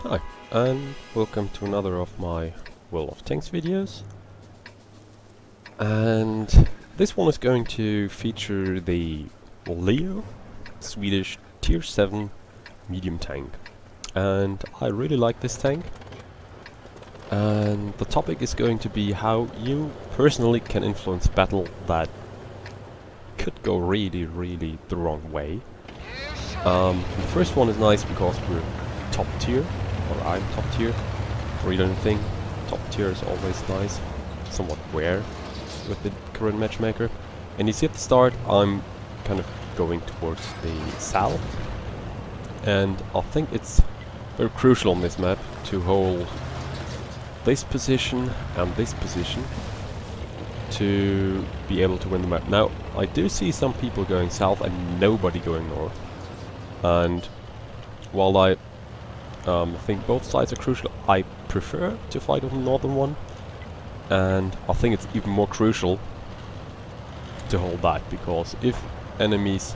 Hi, and welcome to another of my World of Tanks videos. And this one is going to feature the Leo Swedish Tier 7 medium tank. And I really like this tank. And the topic is going to be how you personally can influence battle that could go really the wrong way. The first one is nice because we're top tier, or I'm top tier. Real anything, top tier is always nice, somewhat rare with the current matchmaker. And you see at the start I'm kind of going towards the south, and I think it's very crucial on this map to hold this position and this position to be able to win the map. Now I do see some people going south and nobody going north, and while I think both sides are crucial, I prefer to fight on the northern one, and I think it's even more crucial to hold that, because if enemies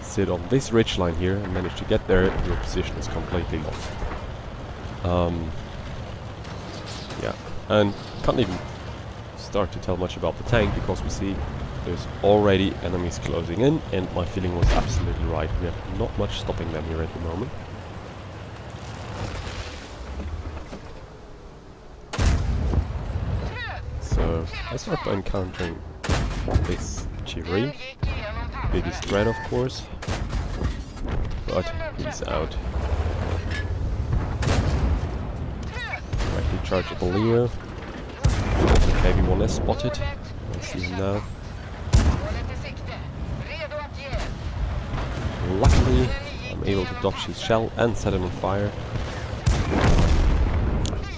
sit on this ridgeline here and manage to get there, your position is completely lost. Yeah, and can't even start to tell much about the tank because we see there's already enemies closing in, and my feeling was absolutely right. We have not much stopping them here at the moment. So I start by encountering this Chiri, biggest threat of course, but he's out. Directly charge at the Leo. KB1S spotted. I see him now. Luckily, I'm able to dodge his shell and set him on fire.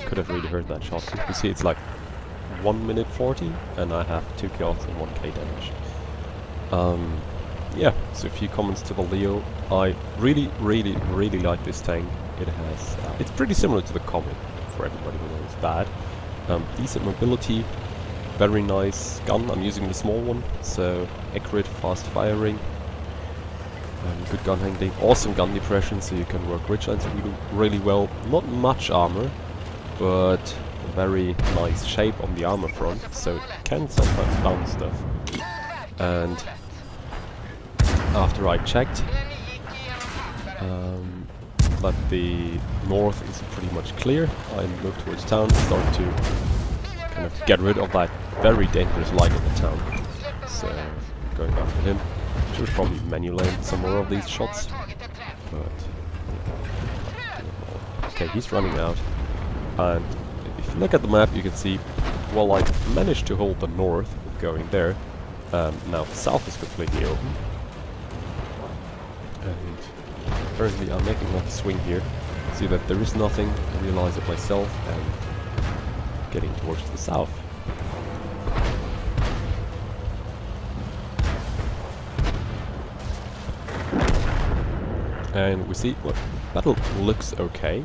Could have really heard that shot. You see, it's like 1 minute 40, and I have 2 kills and 1k damage. Yeah, so a few comments to the Leo. I really like this tank. It has, it's pretty similar to the Comet for everybody who knows that. Decent mobility, very nice gun. I'm using the small one, so accurate, fast firing, good gun handling, awesome gun depression, so you can work ridgelines really well. Not much armor, but a very nice shape on the armor front, so it can sometimes bounce stuff. And after I checked, but the north is pretty much clear, I move towards town, start to kind of get rid of that very dangerous light of the town. So going after him. Should probably manual aim some more of these shots, but yeah. Okay, he's running out, and if you look at the map you can see, well, I managed to hold the north with going there. Now the south is completely open, and apparently I'm making a swing here. See that there is nothing, I realize it myself, and getting towards the south. And we see, well, battle looks okay,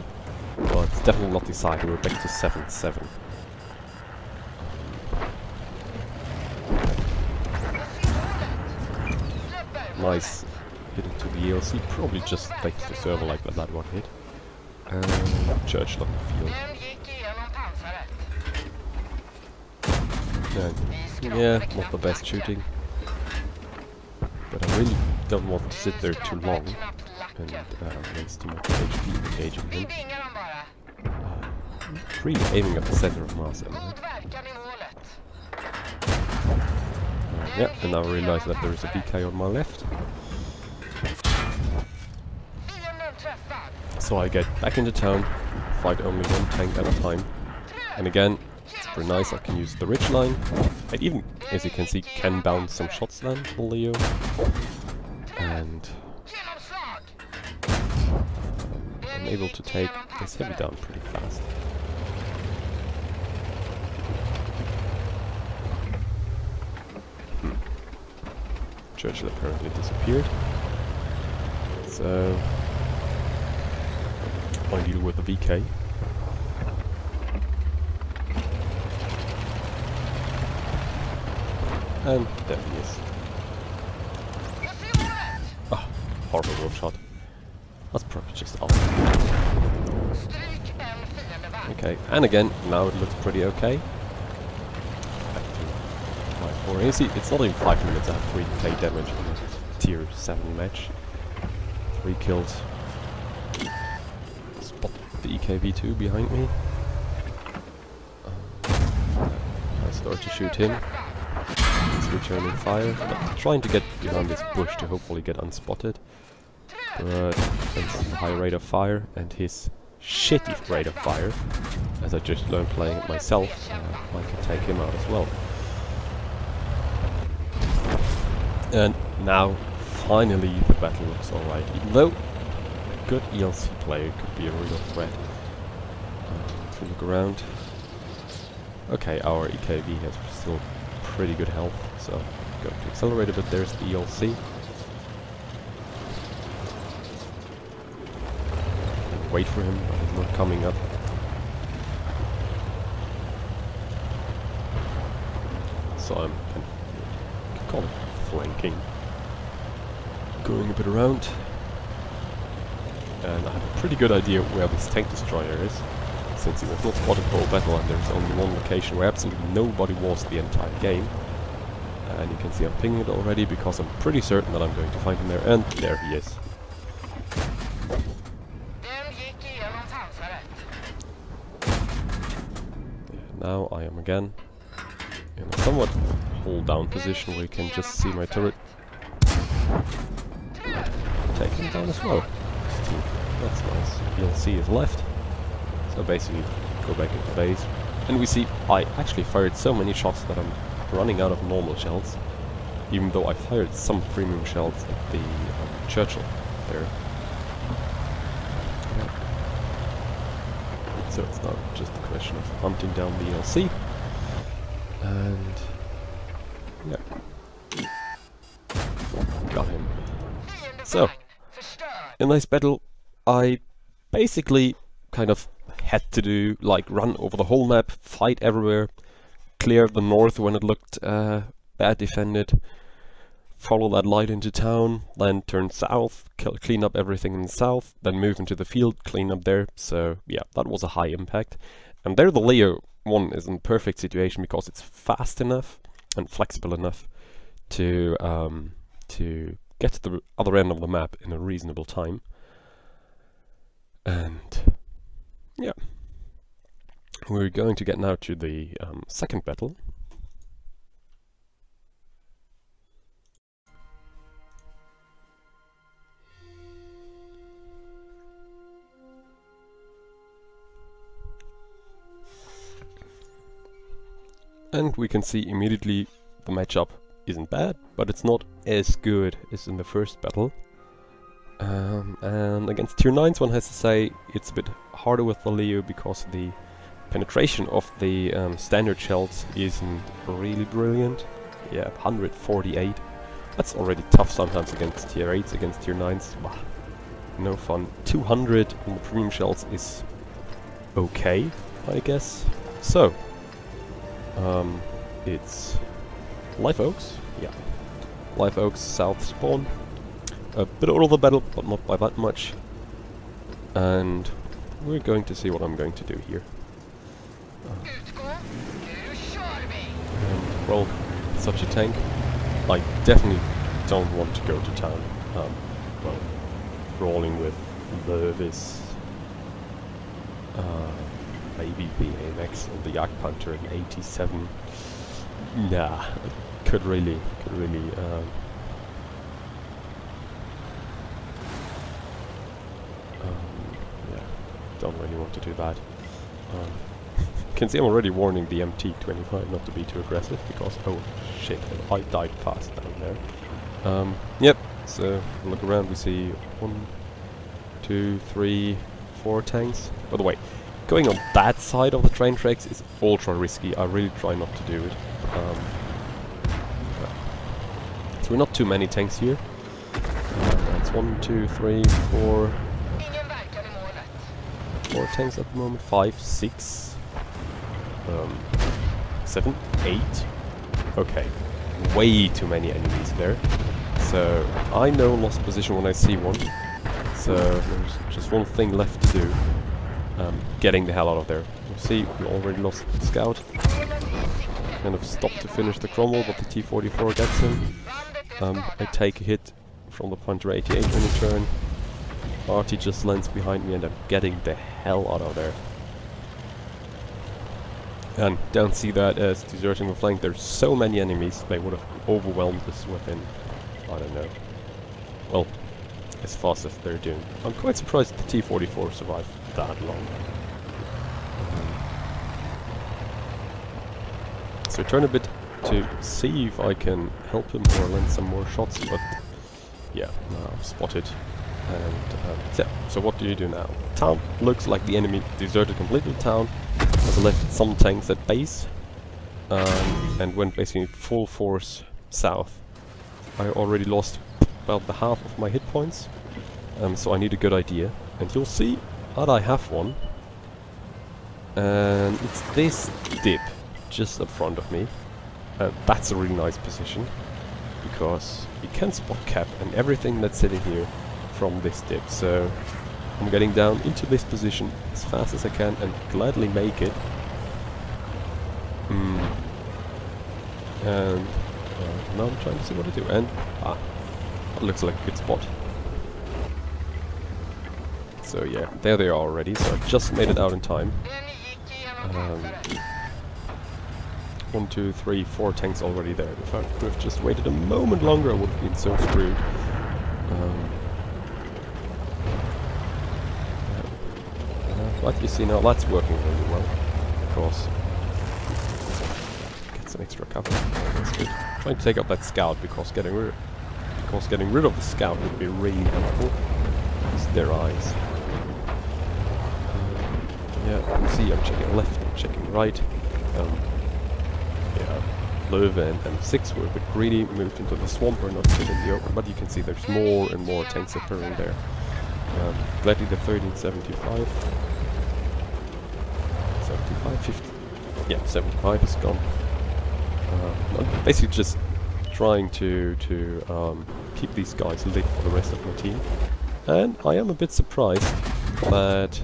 but it's definitely not decided. We're back to 7-7. Nice hit into the ELC, probably just thanks to server like that one hit. And Church on the field. And yeah, not the best shooting, but I really don't want to sit there too long and waste too much HP engaging him. Really aiming at the center of mass anyway. Yeah, and now I realize that there is a BK on my left. So I get back into town, fight only one tank at a time. And again, it's pretty nice, I can use the ridgeline. I even, as you can see, can bounce some shots then, the Leo. And I'm able to take this heavy down pretty fast. Churchill apparently disappeared. So I deal with the VK. And there he is. Ah, horrible rope shot. That's probably just off. Okay, and again, now it looks pretty okay. Back to 5-4. You see, it's not even 5 minutes, I have 3k damage in a tier 7 match. 3 kills. Spot the EKV2 behind me. I start to shoot him. He's returning fire. I'm trying to get behind this bush to hopefully get unspotted. But thanks to the high rate of fire and his shitty rate of fire, as I just learned playing it myself, I can take him out as well. And now, finally, the battle looks alright. Even though a good ELC player could be a real threat. If we look around, okay, our EKV has still pretty good health, so I'm going to accelerate a bit. There's the ELC. Wait for him, but he's not coming up. So I'm kind of, you can call it flanking. Going a bit around. And I have a pretty good idea where this tank destroyer is, since he was not spotted the whole battle and there's only one location where absolutely nobody was the entire game. And you can see I'm pinging it already because I'm pretty certain that I'm going to find him there, and there he is. Now I am again in a somewhat hold down position where you can just see my turret take him down as well. That's nice. ELC is left. So basically go back into base. And we see I actually fired so many shots that I'm running out of normal shells. Even though I fired some premium shells at the Churchill there. So it's now just a question of hunting down the ELC, and yeah, got him. So, in this battle, I basically kind of had to do, like, run over the whole map, fight everywhere, clear the north when it looked bad defended, follow that light into town, then turn south, clean up everything in the south, then move into the field, clean up there. So yeah, that was a high impact. And there the Leo 1 is in perfect situation because it's fast enough and flexible enough to get to the other end of the map in a reasonable time. And yeah, we're going to get now to the second battle. And we can see immediately the matchup isn't bad, but it's not as good as in the first battle. And against tier 9s, one has to say it's a bit harder with the Leo because the penetration of the standard shells isn't really brilliant. Yeah, 148. That's already tough sometimes against tier 8s, against tier 9s. Bah, no fun. 200 on the premium shells is okay, I guess. So, it's Live Oaks, yeah. Live Oaks South spawn. A bit out of the battle, but not by that much. And we're going to see what I'm going to do here. Well, such a tank, I definitely don't want to go to town. Well, brawling with Lurvis, maybe the AMX or the Jagdpanther in 87. Nah, could really yeah, don't really want to do that. You can see I'm already warning the MT-25 not to be too aggressive because, oh shit, I died fast down there. Yep, so look around, we see 1, 2, 3, 4 tanks. By the way, going on that side of the train tracks is ultra risky. I really try not to do it. So we're not too many tanks here. That's 1, 2, 3, 4. 4 tanks at the moment. 5, 6, 7, 8. Okay, way too many enemies there. So I know lost position when I see one. So there's just one thing left to do. getting the hell out of there. You see, we already lost the scout. Kind of stopped to finish the Cromwell, but the T-44 gets him. I take a hit from the Punter 88 in return. Artie just lands behind me and I'm getting the hell out of there. And don't see that as deserting the flank. There's so many enemies, they would have overwhelmed us within, I don't know, well, as fast as they're doing. I'm quite surprised the T-44 survived that long. So I turn a bit to see if I can help him or land some more shots, but yeah, now I'm spotted. And so what do you do now? Town looks like the enemy deserted completely the town, has left some tanks at base, and went basically full force south. I already lost about the half of my hit points, so I need a good idea. And you'll see that I have one, and it's this dip just up front of me. That's a really nice position, because you can spot cap and everything that's sitting here from this dip. So I'm getting down into this position as fast as I can and gladly make it. And now I'm trying to see what to do. And that looks like a good spot. So yeah, there they are already. So I just made it out in time. 1, 2, 3, 4 tanks already there. If I could have just waited a moment longer, I would have been so screwed. But you see now that's working really well, because get some extra cover. That's good. Trying to take out that scout because getting rid of the scout would be really helpful. It's their eyes. Yeah, you see I'm checking left, I'm checking right. Yeah, Löwe and 6 were a bit greedy, moved into the swamp or not fit in the open, but you can see there's more and more tanks appearing there. Gladly the 1375. 75, 50. Yeah, 75 is gone. I'm basically just trying to keep these guys lit for the rest of my team. And I am a bit surprised that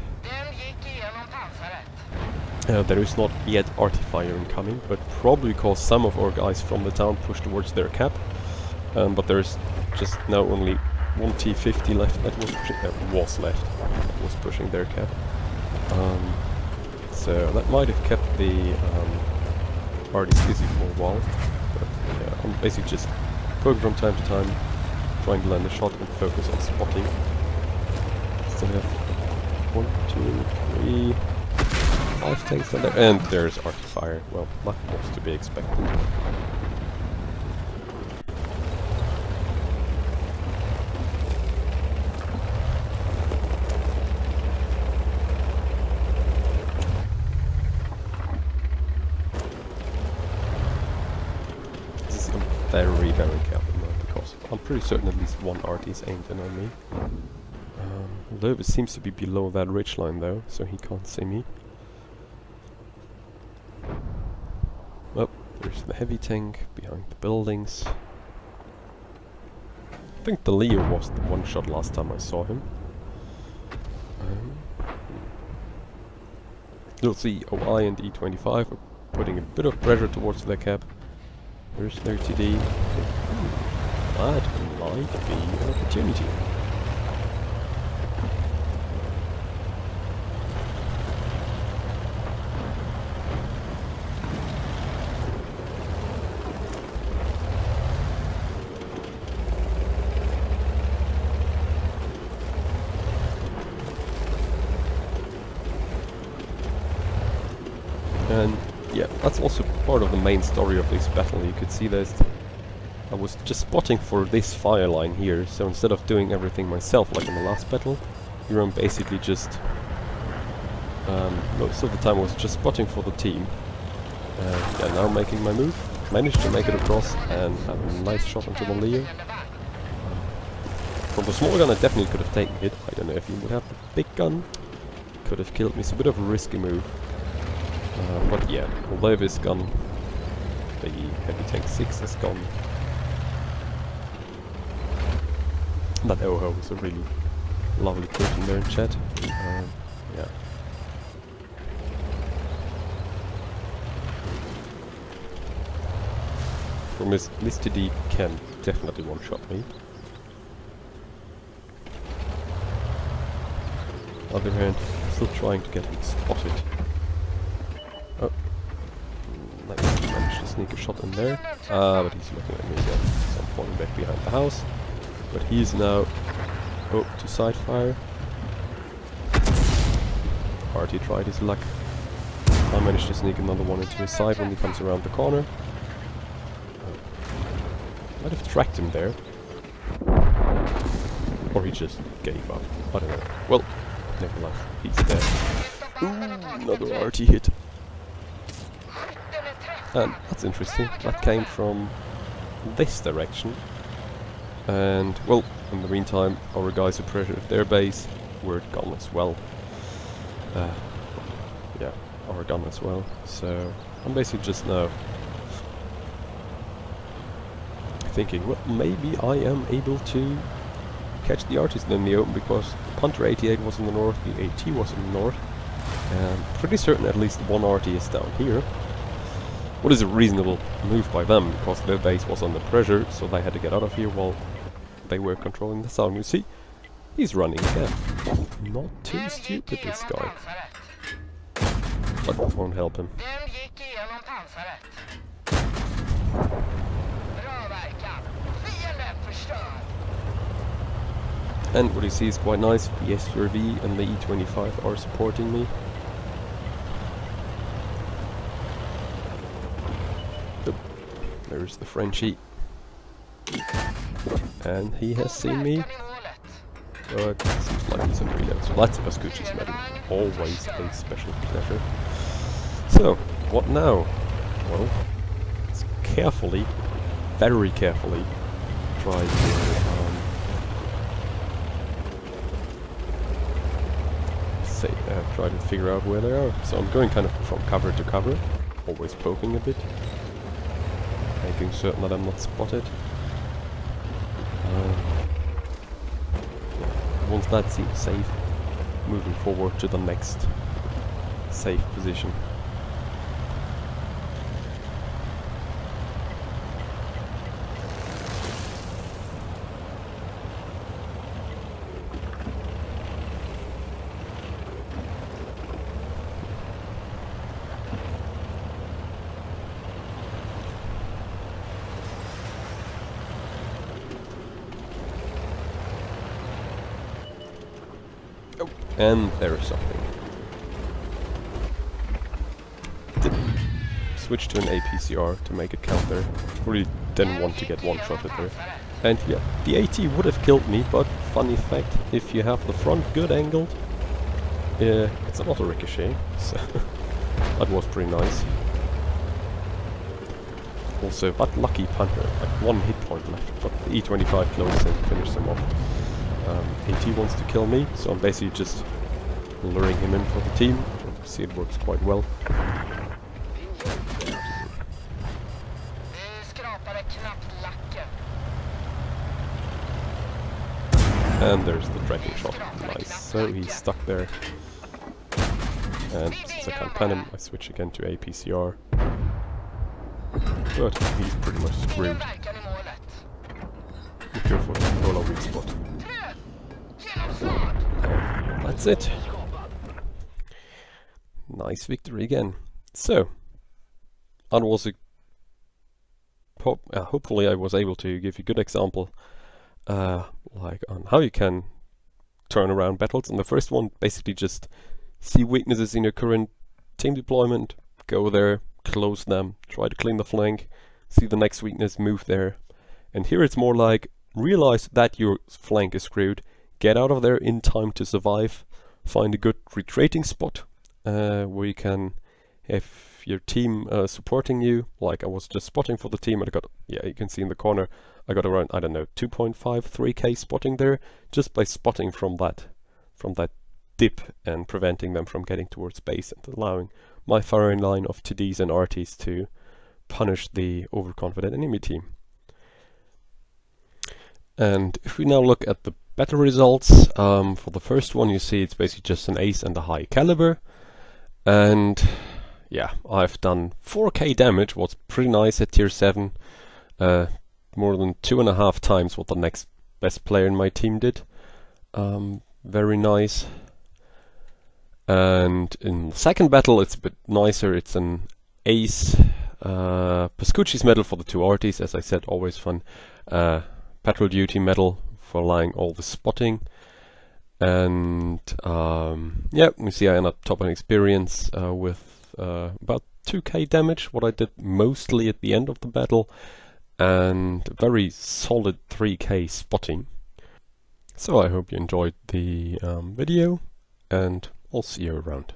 there is not yet arty-fire incoming, but probably because some of our guys from the town pushed towards their cap. But there's just now only one T-50 left that was pushing their cap. So that might have kept the arties busy for a while. But yeah, I'm basically just poking from time to time, trying to land a shot and focus on spotting. So we have 1, 2, 3, 5 tanks down there, and there's arty-fire. Well, that was to be expected. Very, very careful now, because I'm pretty certain at least one arty's aimed in on me. Löwe seems to be below that ridgeline though, so he can't see me. Oh, there's the heavy tank behind the buildings. I think the Leo was the one shot last time I saw him. You'll see OI and E25 are putting a bit of pressure towards their cap. There's their TD. That might be an opportunity. And yeah, that's also part of the main story of this battle. You could see that I was just spotting for this fire line here, so instead of doing everything myself like in the last battle, here I'm basically just most of the time I was just spotting for the team. Yeah, now making my move, managed to make it across and have a nice shot onto the Leo. From the small gun I definitely could have taken it. I don't know if he would have the big gun, could have killed me. It's a bit of a risky move. But yeah, Löwe is gone, the heavy tank 6 is gone. That Oho was a really lovely person there in chat. Yeah, For Miss TD can definitely one-shot me. On the other hand, I'm still trying to get him spotted. Oh. Nice, managed to sneak a shot in there. But he's looking at me again, so I'm falling back behind the house. But he's now... Oh, to side fire. Artie tried his luck. I managed to sneak another one into his side when he comes around the corner. Might have tracked him there. Or he just gave up. I don't know. Well, nevertheless, he's dead. Ooh, another Artie hit. And that's interesting. That came from this direction. And, well, in the meantime, our guys who pressured their base were gone as well. Yeah, are gone as well. So, I'm basically just now thinking, well, maybe I am able to catch the artist in the open, because the Punter 88 was in the north, the AT was in the north, and pretty certain at least one RT is down here. What is a reasonable move by them, because their base was under pressure, so they had to get out of here while they were controlling the sound. You see, he's running again. Not too stupid, this guy. But that won't help him. And what you see is quite nice. The SURV and the E25 are supporting me. There's the Frenchie. And he has seen me. But it seems like he's in reload. So that's a Vascucci's medal. Always a special pleasure. So, what now? Well, let's carefully, very carefully, try to figure out where they are. So I'm going kind of from cover to cover, always poking a bit, making certain that I'm not spotted. Once that seems safe, moving forward to the next safe position. Oh, and there is something. Switch to an APCR to make it count there. Really didn't want to get one-shotted there. And yeah, the AT would have killed me, but funny fact, if you have the front good angled, it's an auto ricochet, so that was pretty nice. Also, that lucky Punter, like 1 hit point left, but the E25 closed and finished him off. AT wants to kill me, so I'm basically just luring him in for the team. See, it works quite well. And there's the tracking shot. Nice. So he's stuck there. And since I can't pan him, I switch again to APCR. But he's pretty much screwed. Be careful, roll a weak spot. That's it. Nice victory again. So, that was a hopefully I was able to give you a good example like on how you can turn around battles. And the first one, basically just see weaknesses in your current team deployment, go there, close them, try to clean the flank, see the next weakness, move there. And here it's more like, realize that your flank is screwed, get out of there in time to survive, find a good retreating spot where you can have your team supporting you. Like I was just spotting for the team and I got, yeah, you can see in the corner, I got around, I don't know, 2.5, 3k spotting there, just by spotting from that dip and preventing them from getting towards base and allowing my firing line of TDs and RTs to punish the overconfident enemy team. And if we now look at the battle results, for the first one you see it's basically just an ace and a high caliber. And yeah, I've done 4k damage, what's pretty nice at tier 7. more than 2.5 times what the next best player in my team did. Very nice. And in the second battle it's a bit nicer. It's an ace Pascucci's medal for the two arties, as I said, always fun. Patrol duty medal for allowing all the spotting. And yeah, you see I end up top in experience with about 2k damage, what I did mostly at the end of the battle, and very solid 3k spotting. So I hope you enjoyed the video, and I'll see you around.